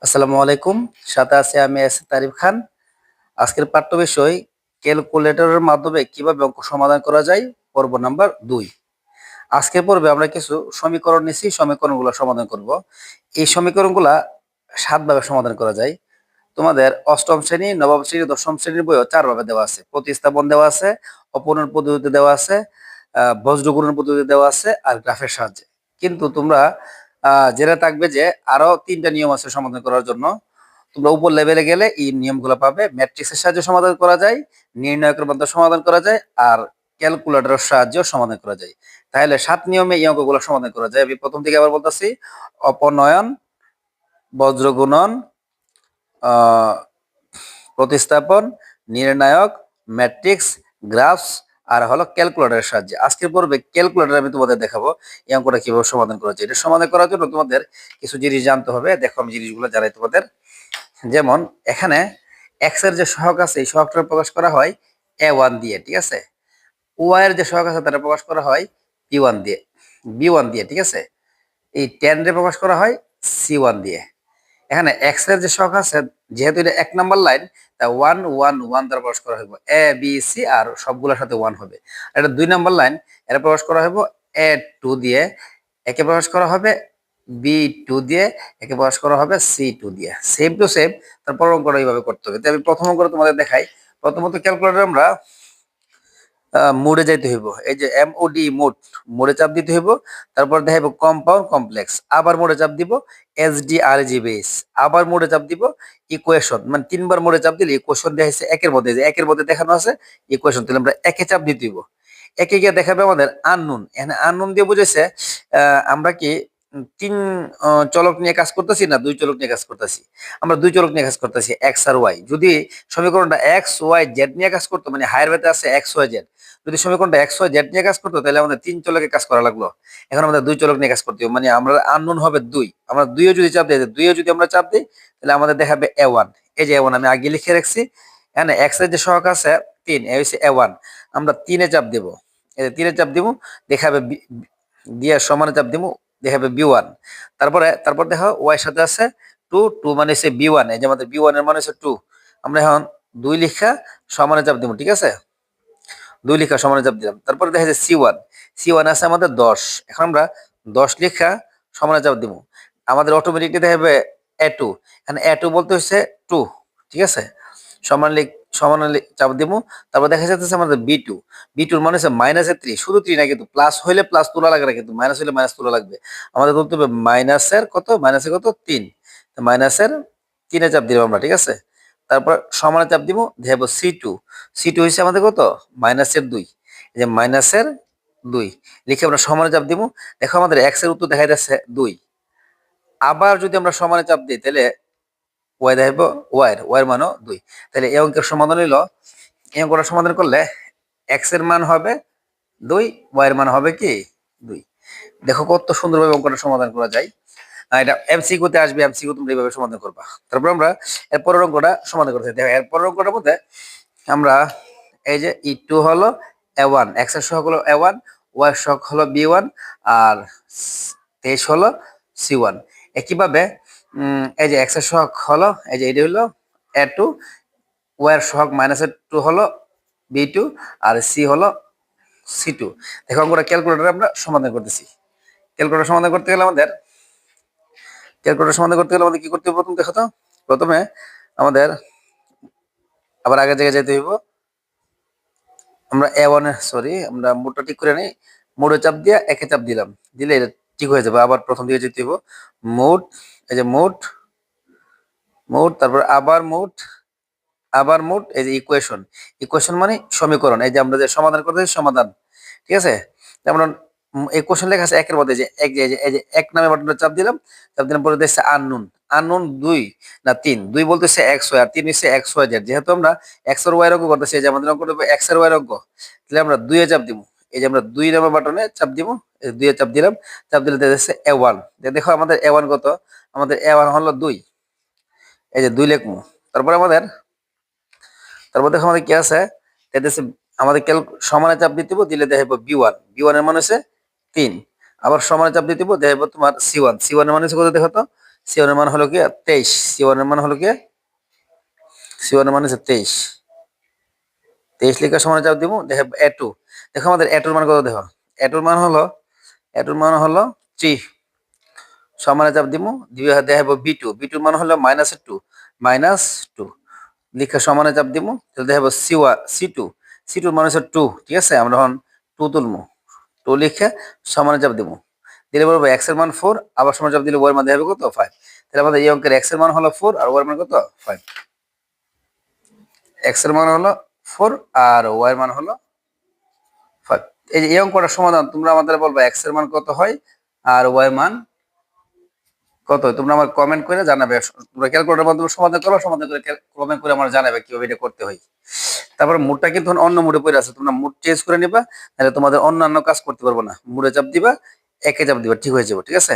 আসসালামু আলাইকুম। সাথে আছে আমি তারিফ খান। আজকের পাঠ্য বিষয় ক্যালকুলেটরের মাধ্যমে কিভাবে অঙ্ক সমাধান করা যায়, পর্ব নাম্বার 2। আজকের পর্বে আমরা কিছু সমীকরণ নিছি, সমীকরণগুলো সমাধান করব। এই সমীকরণগুলা 7 ভাবে সমাধান করা যায়। তোমাদের অষ্টম শ্রেণী, নবম শ্রেণী, দশম শ্রেণীর বইও 4 ভাবে দেওয়া আছে। প্রতিস্থাপন দেওয়া আছে, অপূরণ পদ্ধতিতে দেওয়া আছে, বজ্রগুণন পদ্ধতিতে দেওয়া আছে, আর গ্রাফের সাহায্যে। কিন্তু তোমরা জেনে থাকবে যে আরো 3টা নিয়ম আছে সমাধান করার জন্য। তোমরা উপর লেভেলে গেলে এই নিয়মগুলো পাবে। ম্যাট্রিক্সের সাহায্যে সমাধান করা যায়, নির্ণায়কের মাধ্যমে সমাধান করা যায়, আর ক্যালকুলেটরের সাহায্যে সমাধান করা যায়। তাহলে 7 নিয়মে এই অঙ্কগুলো সমাধান করা যায়। আমি প্রথম থেকে আবার বলতেছি: অপনয়ন, বজ্রগুণন, আহ প্রতিস্থাপন, নির্ণায়ক, ম্যাট্রিক্স, গ্রাফস, আর হলো ক্যালকুলেটরের সাহায্যে। আজকের পর্বে ক্যালকুলেটর আমি তোমাদের দেখাবো এই অঙ্কটা কিভাবে সমাধান করা যায়। এটা সমাধান করার জন্য তোমাদের কিছু জিনিস জানতে হবে। দেখো, আমি জিনিসগুলো জানাই তোমাদের। যেমন এখানে এক্স এর যে সহগ আছে, এই সহগটা প্রকাশ করা হয় a1 দিয়ে, ঠিক আছে। ওয়াই এর যে সহগ আছে তাটা প্রকাশ করা হয় p1 দিয়ে, b1 দিয়ে, ঠিক আছে। এই 10 রে প্রকাশ করা হয় c1 দিয়ে। এখানে এক্স এর যে সহগ আছে, যেহেতু এটা 1 নাম্বার লাইন, তা 1 1 1 দ্বারা প্রকাশ করা হবে, এ বি সি, আর সবগুলোর সাথে 1 হবে। এটা 2 নাম্বার লাইন, এটা প্রকাশ করা হবে a2 দিয়ে, একে প্রকাশ করা হবে b2 দিয়ে, একে প্রকাশ করা হবে c2 দিয়ে। সেম টু সেম তারপর অঙ্কটা এইভাবে করতে হবে। তো আমি প্রথম অঙ্কটা তোমাদের দেখাই। প্রথমত ক্যালকুলেটর আমরা মোডে যাইতে হইব। এই যে MOD, মোড, মোডে চাপ দিতে হইব। তারপর দেখাইব কম্পাউন্ড, কমপ্লেক্স, আবার মোডে চাপ দিব SDRG বেস, আবার মোডে চাপ দিব ইকুয়েশন। মানে 3বার মোডে চাপ দিলে ইকুয়েশন দেখাইছে একের মধ্যে, যে একের মধ্যে দেখানো আছে ইকুয়েশন, তাহলে আমরা একে চাপ দিতে হইব। একে গিয়ে দেখাবে আমাদের আননোন। এখানে আননোন দিয়ে বুঝেছে আমরা কি 3 চলক নিয়ে কাজ করতেছি না 2 চলক নিয়ে কাজ করতেছি। আমরা 2 চলক নিয়ে কাজ করতেছি, এক্স আর ওয়াই। যদি সমীকরণটা এক্স ওয়াই জেড নিয়ে কাজ করতো, মানে হায়ার বেতে আছে এক্স ওয়াই জেড, যদি সমীকরণটা এক্স ওয়াই জেড নিয়ে কাজ করতো, তাহলে আমাদের 3 চলকে কাজ করা লাগলো। এখন আমাদের 2 চলক নিয়ে কাজ করতে হবে। মানে আমরা আননোন হবে 2, আমরা 2 যদি চাপ দিই, 2 যদি আমরা চাপ দিই, তাহলে আমাদের দেখাবে a1। এই যে a1 আমি আগে লিখে রাখছি। এখানে এক্স এর যে সহগ আছে 3, এই হচ্ছে a1। আমরা 3 এ চাপ দেব, এই যে 3 এ চাপ দিব, দেখাবে দিয়ে সমানে চাপ দিব, দেখাবে b1। তারপর দেখো ওয়াই এর সাথে আছে 2, 2 মানে হচ্ছে b1। এই যে আমাদের b1 এর মানে হচ্ছে 2। আমরা এখন 2 লিখা সমানে চাপ দিব, ঠিক আছে। 2 লিখা সমানে চাপ দিলাম। তারপরে দেখা যায় c1, c1 আছে আমাদের 10। এখন আমরা 10 লিখা সমানে চাপ দিব, আমাদের অটোমেটিকলি দেখাবে a2। এখানে a2 বলতে হচ্ছে 2, ঠিক আছে। সমান লিখ সমান চাপ দিব। তারপর দেখা যাচ্ছে আমাদের b2, b2 এর মানে হচ্ছে -3। শুধু 3 না, কিন্তু প্লাস হইলে প্লাস তোলা লাগে না, কিন্তু মাইনাস হইলে মাইনাস তোলা লাগবে। আমাদের বলতে হবে মাইনাসের কত, মাইনাসের কত 3, মাইনাসের 3 এ চাপ দিলাম আমরা, ঠিক আছে। তারপর সমানে চাপ দিব, দেখাবো c2, c2 হচ্ছে আমাদের কত, -2। এই যে -2 লিখে আমরা সমানে চাপ দিব। দেখো আমাদের এক্স এর উত্তর দেখা যাচ্ছে 2। আবার যদি আমরা সমানে চাপ দিই, তাহলে ওয়াই দেখাবো ওয়াই এর মানও 2। তাহলে এই অঙ্কের সমাধান হইলো, এই অঙ্কটা সমাধান করলে এক্স এর মান হবে 2, ওয়াই এর মান হবে কি 2। দেখো কত সুন্দরভাবে অঙ্কটা সমাধান করা যায়। এটা এমসিকিউ তে আসবে, এমসিকিউ তোমরা এইভাবে সমাধান করবা। তারপর আমরা এর পরের অঙ্কটা সমাধান করতে দেখো। এর পরের অঙ্কটার মধ্যে আমরা এই যে e2 হলো a1, এক্স এর সহগ হলো a1, ওয়াই এর সহগ হলো b1, আর 23 হলো c1। একইভাবে এই যে এক্স এর সহগ হলো, এই যে এটা হলো a2, ওয়াই এর সহগ -2 হলো b2, আর সি হলো c2। দেখো আমরা ক্যালকুলেটরে আমরা সমাধান করতেছি। ক্যালকুলেটর সমাধান করতে গেলে আমাদের কি করতে হবে? প্রথম দেখো তো, প্রথমে আমাদের আবার আগের জায়গায় যেতে হইব। আমরা a1 আমরা মোডটা ঠিক করে নিই। মোডে চাপ দিয়ে একে চাপ দিলাম, দিলে এটা ঠিক হয়ে যাবে। আবার প্রথম দিকে যেতে হইব। মোড, এই যে মোড, তারপর আবার মোড, এই যে ইকুয়েশন। ইকুয়েশন মানে সমীকরণ। এই যে আমরা যে সমাধান করতেছি, সমাধান, ঠিক আছে। যেমন ইকুয়েশন লেখা আছে একের মধ্যে, যে এই যে এক নামে বাটনটা চাপ দিলাম। পরে দেখছে আননোন। আননোন 2 না 3, 2 বলতেছে এক্স ওয়াই, আর 3 হচ্ছে এক্স ওয়াই জেড। যেহেতু আমরা এক্স আর ওয়াই অঙ্ক করতেছি, এই যে আমাদের অঙ্কটা হবে এক্স আর ওয়াই অঙ্ক, তাহলে আমরা 2 এ চাপ দিব। এই যে আমরা 2 নাম্বার বাটনে চাপ দিব, এই 2 এ চাপ দিলাম। চাপ দিলে দেখছে a1। দেখো আমাদের a1 কত, আমাদের a1 হলো 2। এই যে 2 লিখবো। তারপর দেখো আমাদের কি আছে, দেখতেছি আমাদের সমানে চাপ দিতে হবে, দিলে দেখাবো b1, এর মান হচ্ছে 3। আবার সমানে চাপ দিতে হবে, দেখাবো তোমার c1, এর মান হচ্ছে কত দেখো তো, C1 এর মান হলো কি 23, C1 এর মান হলো কি C1 এর মান হচ্ছে 23, 23 লিখে সমানে চাপ দিব, দেখো A2, দেখো আমাদের A2 এর মান কত, দেখো A2 এর মান হলো, A2 এর মান হলো 3, সমানে চাপ দিব, দিবে দেখাবো B2, B2 এর মান হলো -2, -2 লিখে সমানে চাপ দিব, তাহলে দেখাবো C2, C2 এর মান হচ্ছে 2, ঠিক আছে, আমরা এখন 2 তুলবো, 2 লিখে সমানে চাপ দিব, দিলে বলবো x এর মান 4, আবার সমানে চাপ দিলে y এর মান দেখাবে কত 5, তাহলে আমাদের এই অঙ্কের x এর মান হলো 4 আর y এর মান কত 5, x এর মান হলো 4 আর y এর মান হলো 5। এই যে এই অঙ্কটার সমাধান তোমরা আমাদের বলবা x এর মান কত হয় আর y এর মান কত হয়, তোমরা আমার কমেন্ট করে জানাবে, তোমরা ক্যালকুলেটরের মাধ্যমে সমাধান করো, সমাধান করে কমেন্ট করে আমার জানাবে কিভাবে এটা করতে হয়। তারপরে মুডটা কিন্তু অন্য মুডে পড়ে আছে, তোমরা মুড চেঞ্জ করে নিবা, তাহলে তোমাদের অন্যান্য কাজ করতে পারবো না, মুডে চাপ দিবা, একে চাপ দিবা, ঠিক হয়ে যাবে, ঠিক আছে।